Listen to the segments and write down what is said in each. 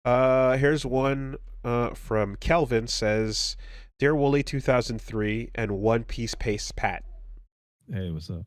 Here's one from Kelvin says, "Dear Wooly 2003 and One Piece Pace Pat. Hey, what's up?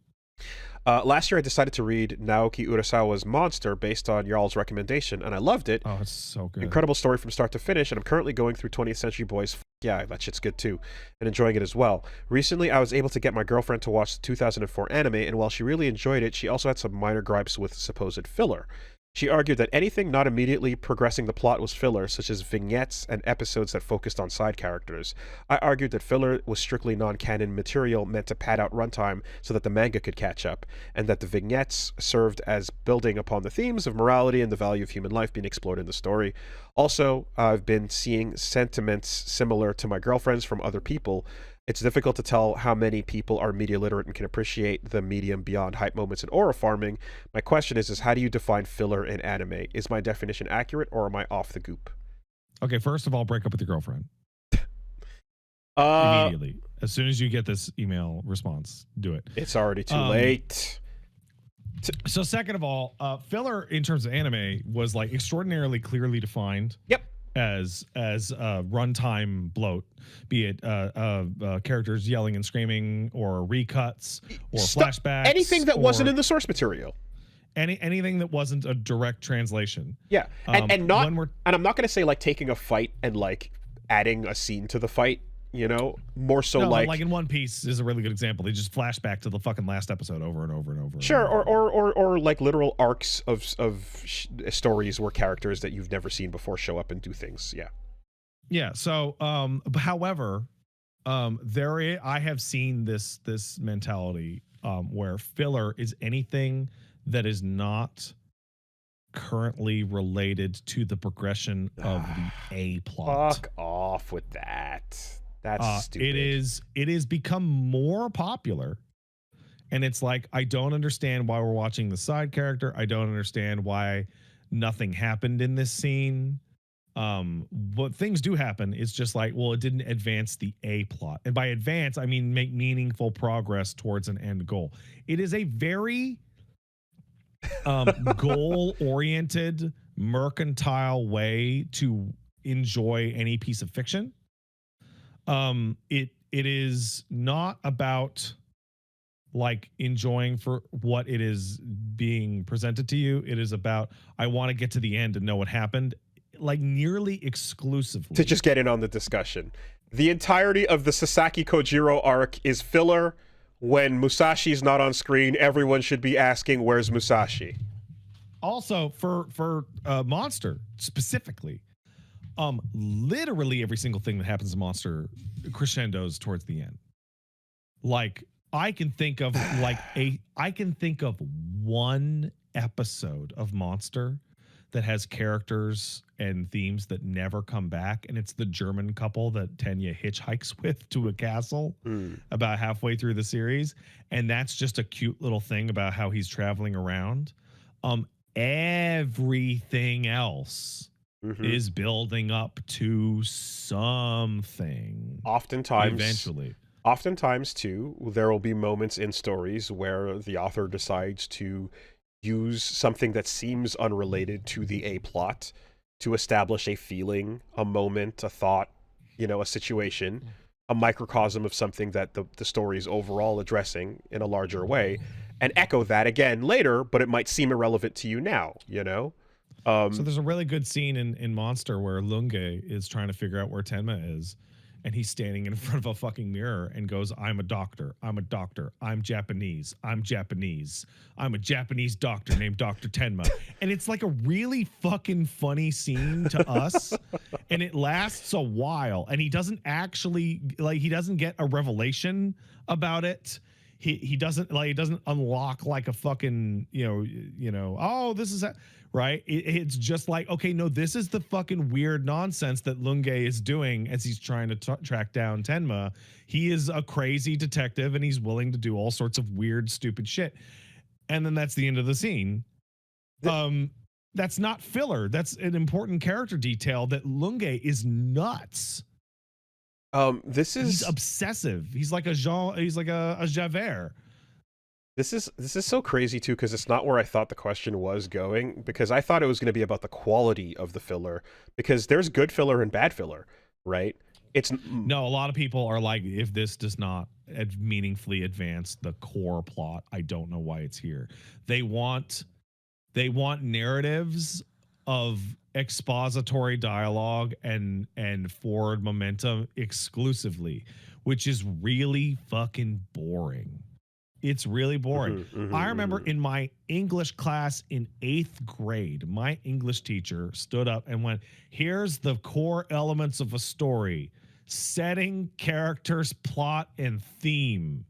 Last year I decided to read Naoki Urasawa's Monster based on y'all's recommendation, and I loved it. Oh, it's so good. Incredible story from start to finish, and I'm currently going through 20th Century Boys. Yeah, that shit's good too, and enjoying it as well. Recently, I was able to get my girlfriend to watch the 2004 anime, and while she really enjoyed it, she also had some minor gripes with supposed filler. She argued that anything not immediately progressing the plot was filler, such as vignettes and episodes that focused on side characters. I argued that filler was strictly non-canon material meant to pad out runtime so that the manga could catch up, and that the vignettes served as building upon the themes of morality and the value of human life being explored in the story. Also, I've been seeing sentiments similar to my girlfriend's from other people. It's difficult to tell how many people are media literate and can appreciate the medium beyond hype moments and aura farming. My question is how do you define filler in anime? Is my definition accurate, or am I off the goop? Okay, first of all, break up with your girlfriend Uh, immediately. As soon as you get this email response, do it. it's already too late. So second of all, filler in terms of anime was like extraordinarily clearly defined. Yep. As runtime bloat, be it characters yelling and screaming, or recuts, or flashbacks, anything that wasn't in the source material. Anything that wasn't a direct translation. Yeah, and I'm not going to say like taking a fight and like adding a scene to the fight. You know, more so no, like in One Piece is a really good example. They just flash back to the fucking last episode over and over and over. Sure, or like literal arcs of stories where characters that you've never seen before show up and do things. Yeah. Yeah. So, however, I have seen this mentality where filler is anything that is not currently related to the progression of the A plot. Fuck off with that. That's stupid. It is become more popular, and it's like, I don't understand why we're watching the side character. I don't understand why nothing happened in this scene. But things do happen. It's just like, well, it didn't advance the A plot, and by advance I mean make meaningful progress towards an end goal. It is a very goal-oriented, mercantile way to enjoy any piece of fiction. It is not about like enjoying for what it is being presented to you. It is about, I want to get to the end and know what happened, like nearly exclusively. To just get in on the discussion. The entirety of the Sasaki Kojiro arc is filler. When Musashi's not on screen, everyone should be asking, where's Musashi? Also, for Monster specifically, literally every single thing that happens in Monster crescendos towards the end. Like, I can think of one episode of Monster that has characters and themes that never come back, and it's the German couple that Tenya hitchhikes with to a castle about halfway through the series, and that's just a cute little thing about how he's traveling around. Everything else is building up to something. Oftentimes, too, there will be moments in stories where the author decides to use something that seems unrelated to the A plot to establish a feeling, a moment, a thought, a situation, a microcosm of something that the story is overall addressing in a larger way, and echo that again later, but it might seem irrelevant to you now, So there's a really good scene in Monster where Lunge is trying to figure out where Tenma is, and he's standing in front of a fucking mirror and goes, I'm a doctor, I'm Japanese, I'm a Japanese doctor named Dr. Tenma. And it's like a really fucking funny scene to us, and it lasts a while, and he doesn't get a revelation about it. He doesn't unlock like a fucking, oh, this is right. It's just like, okay, no, this is the fucking weird nonsense that Lunge is doing as he's trying to track down Tenma. He is a crazy detective, and he's willing to do all sorts of weird, stupid shit. And then that's the end of the scene. That's not filler. That's an important character detail that Lunge is nuts. He's obsessive. He's like a Javert. This is so crazy too, because it's not where I thought the question was going, because I thought it was going to be about the quality of the filler, because there's good filler and bad filler, right? It's No, a lot of people are like, if this does not meaningfully advance the core plot, I don't know why it's here. They want narratives of expository dialogue and forward momentum exclusively, which is really fucking boring. It's really boring. I remember in my English class in 8th grade, my English teacher stood up and went, "Here's the core elements of a story: setting, characters, plot, and theme."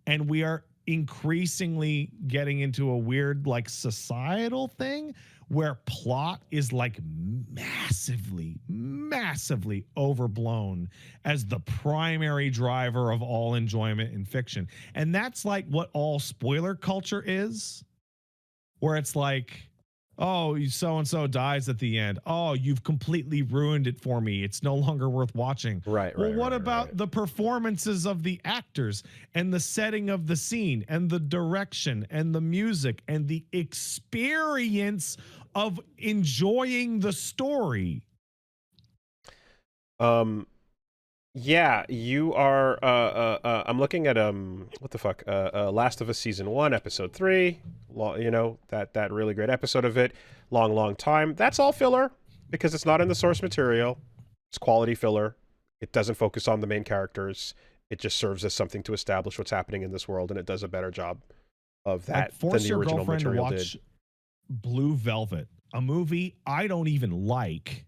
And we are increasingly getting into a weird like societal thing where plot is like massively overblown as the primary driver of all enjoyment in fiction. And that's like what all spoiler culture is, where it's like, oh, so and so dies at the end. Oh, you've completely ruined it for me. It's no longer worth watching. right, Well, right, what right, about right. the performances of the actors and the setting of the scene and the direction and the music and the experience of enjoying the story? Yeah, you are. I'm looking at what the fuck? Last of Us season 1, episode 3. You know that really great episode of it. Long time. That's all filler because it's not in the source material. It's quality filler. It doesn't focus on the main characters. It just serves as something to establish what's happening in this world, and it does a better job of Like, that than force the your original girlfriend to material watch did. Blue Velvet, a movie I don't even like.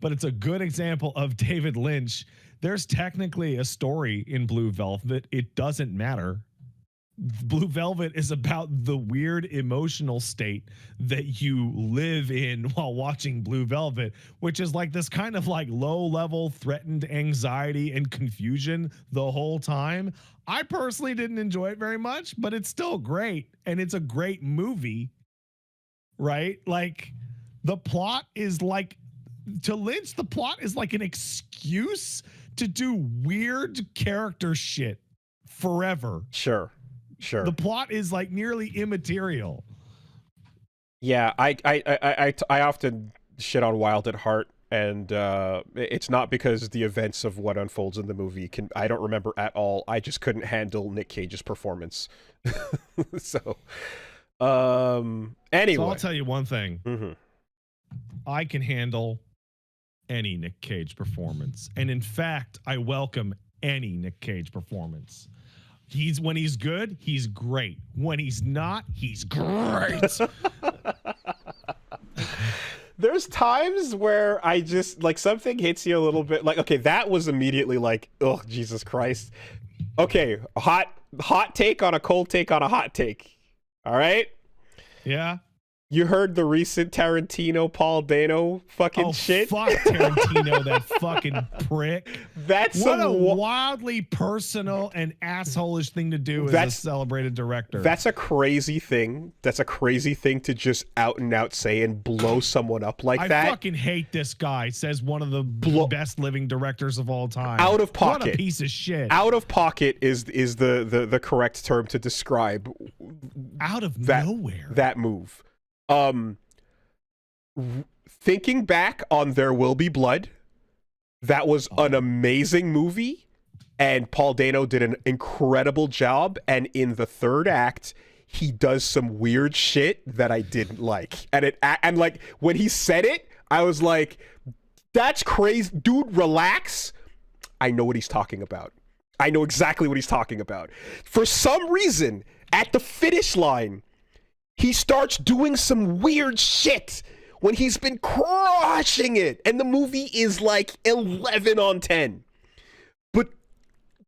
But it's a good example of David Lynch. There's technically a story in Blue Velvet. It doesn't matter. Blue Velvet is about the weird emotional state that you live in while watching Blue Velvet, which is like this kind of like low level threatened anxiety and confusion the whole time. I personally didn't enjoy it very much, but it's still great. And it's a great movie, right? Like, the plot is like, to Lynch, the plot is like an excuse to do weird character shit forever. Sure, The sure. plot is like nearly immaterial. Yeah, I often shit on Wild at Heart, and it's not because the events of what unfolds in the movie I don't remember at all. I just couldn't handle Nick Cage's performance. So, So I'll anyway. tell you one thing. Hmm. I can handle any Nick Cage performance. And in fact, I welcome any Nick Cage performance. When he's good, he's great. When he's not, he's great. There's times where I just like something hits you a little bit like, okay, that was immediately like, oh, Jesus Christ. Okay, hot take on a cold take on a hot take. All right? Yeah. You heard the recent Tarantino Paul Dano fucking Oh, shit? fuck Tarantino, that fucking prick. That's What a some wildly personal and assholish thing to do as a celebrated director. That's a crazy thing. That's a crazy thing to just out and out say and blow someone up like that. I fucking hate this guy, says one of the best living directors of all time. Out of pocket. What a piece of shit. Out of pocket is the correct term to describe out of nowhere. That move. Thinking back on There Will Be Blood, that was an amazing movie, and Paul Dano did an incredible job, and in the third act he does some weird shit that I didn't like. And like when he said it, I was like, that's crazy. Dude, relax. I know what he's talking about. I know exactly what he's talking about. For some reason, at the finish line, he starts doing some weird shit when he's been crushing it. And the movie is like 11 on 10. But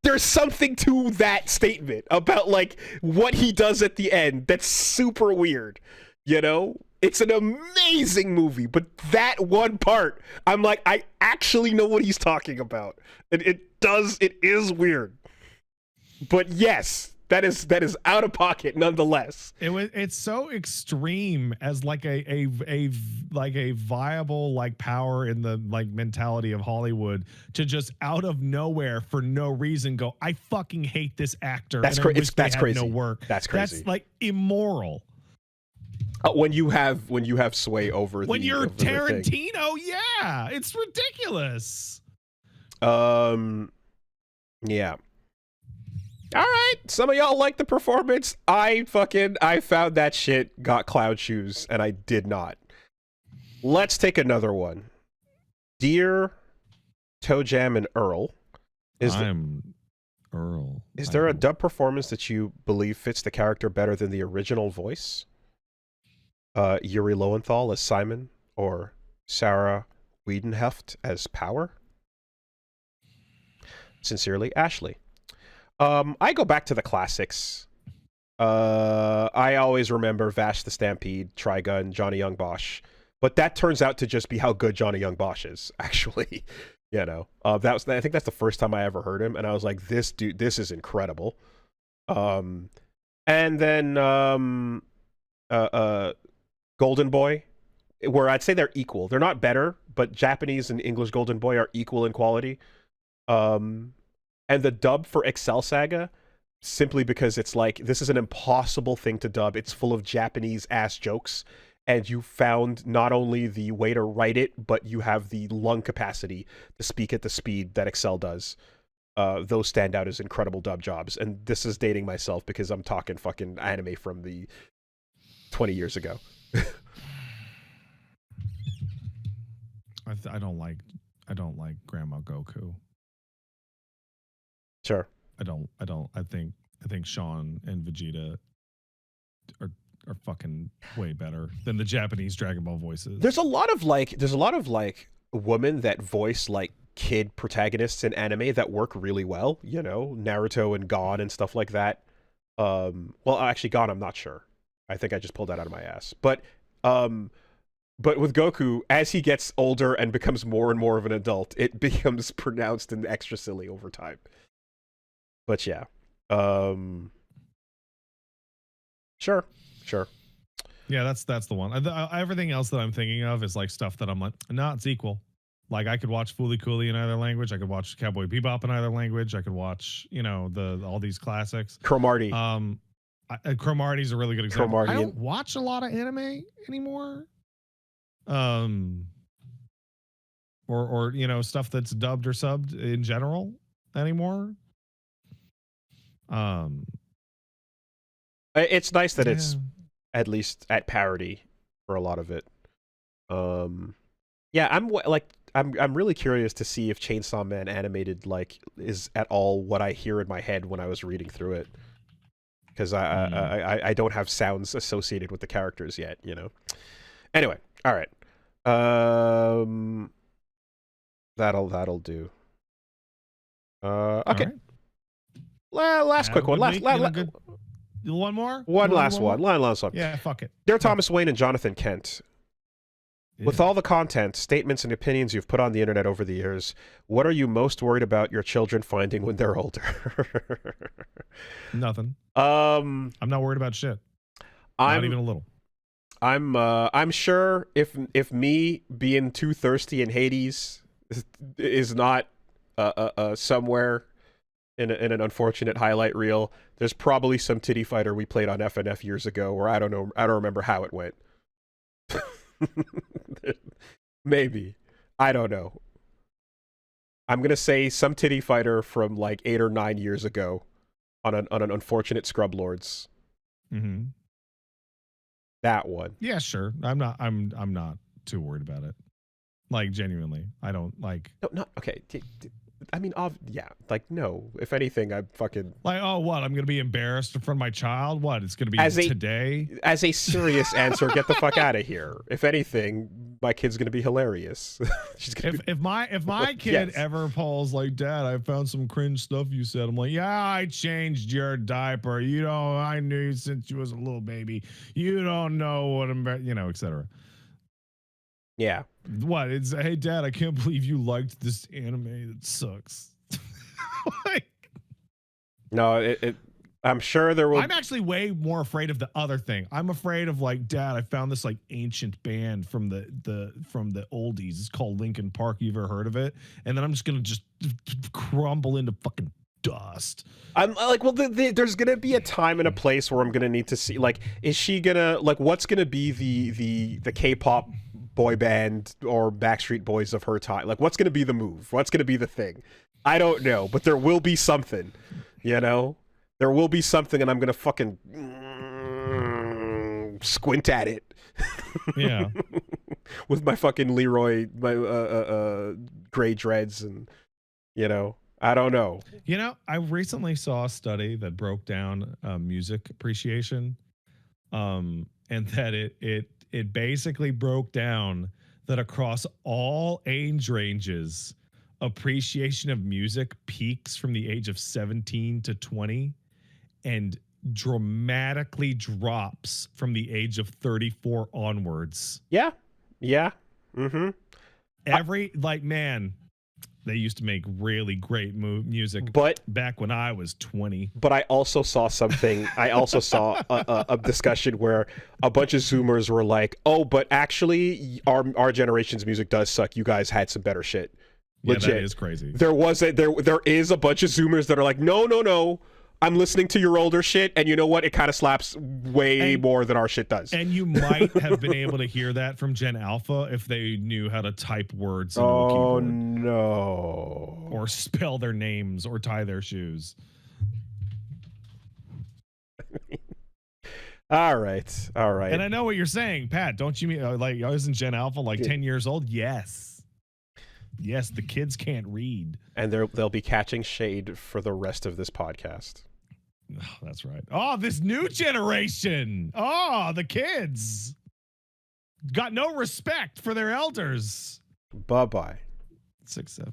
there's something to that statement about like what he does at the end that's super weird. You know? It's an amazing movie, but that one part, I'm like, I actually know what he's talking about. It is weird. But yes, That is out of pocket nonetheless. It's so extreme as like a viable like power in the like mentality of Hollywood to just out of nowhere for no reason go, I fucking hate this actor. That's and I wish they that's had crazy. No work. That's crazy. That's like immoral. When you have sway over when you're over Tarantino, yeah, it's ridiculous. Yeah. All right, some of y'all like the performance. I found that shit got clown shoes, and I did not. Let's take another one. Dear Toe Jam and Earl, Earl. Is there a dub performance that you believe fits the character better than the original voice? Yuri Lowenthal as Simon, or Sarah Wiedenheft as Power? Sincerely, Ashley. I go back to the classics. I always remember Vash the Stampede, Trigun, Johnny Young Bosch, but that turns out to just be how good Johnny Young Bosch is, actually. You know, I think that's the first time I ever heard him, and I was like, this dude, this is incredible. And then Golden Boy, where I'd say they're equal. They're not better, but Japanese and English Golden Boy are equal in quality. And the dub for Excel Saga, simply because it's like, this is an impossible thing to dub. It's full of Japanese ass jokes, and you found not only the way to write it, but you have the lung capacity to speak at the speed that Excel does. Those stand out as incredible dub jobs. And this is dating myself because I'm talking fucking anime from the 20 years ago. I don't like Grandma Goku. Sure. I think Sean and Vegeta are fucking way better than the Japanese Dragon Ball voices. There's a lot of women that voice like kid protagonists in anime that work really well, you know, Naruto and Gon and stuff like that. Well, actually Gon, I'm not sure. I think I just pulled that out of my ass. But with Goku, as he gets older and becomes more and more of an adult, it becomes pronounced and extra silly over time. But yeah. Sure. Yeah, that's the one. Everything else that I'm thinking of is like stuff that I'm like, no, it's equal. Like I could watch Foolie Cooley in either language. I could watch Cowboy Bebop in either language. I could watch, you know, all these classics. Cromartie. Cromartie's a really good example. Cromartie. I don't watch a lot of anime anymore. Or you know, stuff that's dubbed or subbed in general anymore. It's nice that it's at least at parity for a lot of it. Yeah, I'm really curious to see if Chainsaw Man animated like is at all what I hear in my head when I was reading through it, because I don't have sounds associated with the characters yet, you know. Anyway, all right. That'll do. Okay. Right. Last quick one. One more? One last one. Yeah, fuck it. Dear Thomas Wayne and Jonathan Kent, with all the content, statements, and opinions you've put on the internet over the years, what are you most worried about your children finding when they're older? Nothing. I'm not worried about shit. Not even a little. I'm sure if me being too thirsty in Hades is not somewhere in an unfortunate highlight reel, there's probably some titty fighter we played on FNF years ago where I don't remember how it went. Maybe. I don't know. I'm gonna say some titty fighter from like 8 or 9 years ago on an unfortunate Scrub Lords. Mm-hmm. That one. Yeah, sure. I'm not too worried about it. Like genuinely, I don't like. No, not okay. I mean, yeah, like no. If anything, I'm fucking like, oh, what? I'm gonna be embarrassed in front of my child. What? It's gonna be today. As a serious answer, get the fuck out of here. If anything, my kid's gonna be hilarious. She's gonna if my kid ever pulls like, Dad, I found some cringe stuff you said. I'm like, yeah, I changed your diaper. You know, I knew you since you was a little baby. You don't know what I'm, you know, etc. Yeah. What? It's, hey, Dad, I can't believe you liked this anime. It sucks. Like, no, I'm sure there will. I'm actually way more afraid of the other thing. I'm afraid of like, Dad, I found this like ancient band from the oldies. It's called Linkin Park. You ever heard of it? And then I'm just gonna just crumble into fucking dust. I'm like, well, there's gonna be a time and a place where I'm gonna need to see, like, is she gonna, like, what's gonna be the K-pop boy band or Backstreet Boys of her time? Like, what's gonna be the move? What's gonna be the thing? I don't know, but there will be something, you know. There will be something, and I'm gonna fucking squint at it. Yeah. With my fucking Leroy, my gray dreads, and you know, I don't know. You know, I recently saw a study that broke down music appreciation, and that it basically broke down that across all age ranges, appreciation of music peaks from the age of 17 to 20 and dramatically drops from the age of 34 onwards. Yeah. Mm-hmm. Man, they used to make really great music, but back when I was 20. But I also saw something. I also saw a discussion where a bunch of Zoomers were like, "Oh, but actually, our generation's music does suck. You guys had some better shit." Legit. Yeah, that is crazy. There is a bunch of Zoomers that are like, no. I'm listening to your older shit, and you know what? It kind of slaps way more than our shit does. And you might have been able to hear that from Gen Alpha if they knew how to type words into a keyboard. No. Or spell their names or tie their shoes. All right. And I know what you're saying, Pat. Don't you mean like I was in Gen Alpha, like 10 years old? Yes, the kids can't read. And they'll be catching shade for the rest of this podcast. Oh, that's right. Oh, this new generation. Oh, the kids got no respect for their elders. Bye-bye. 6-7.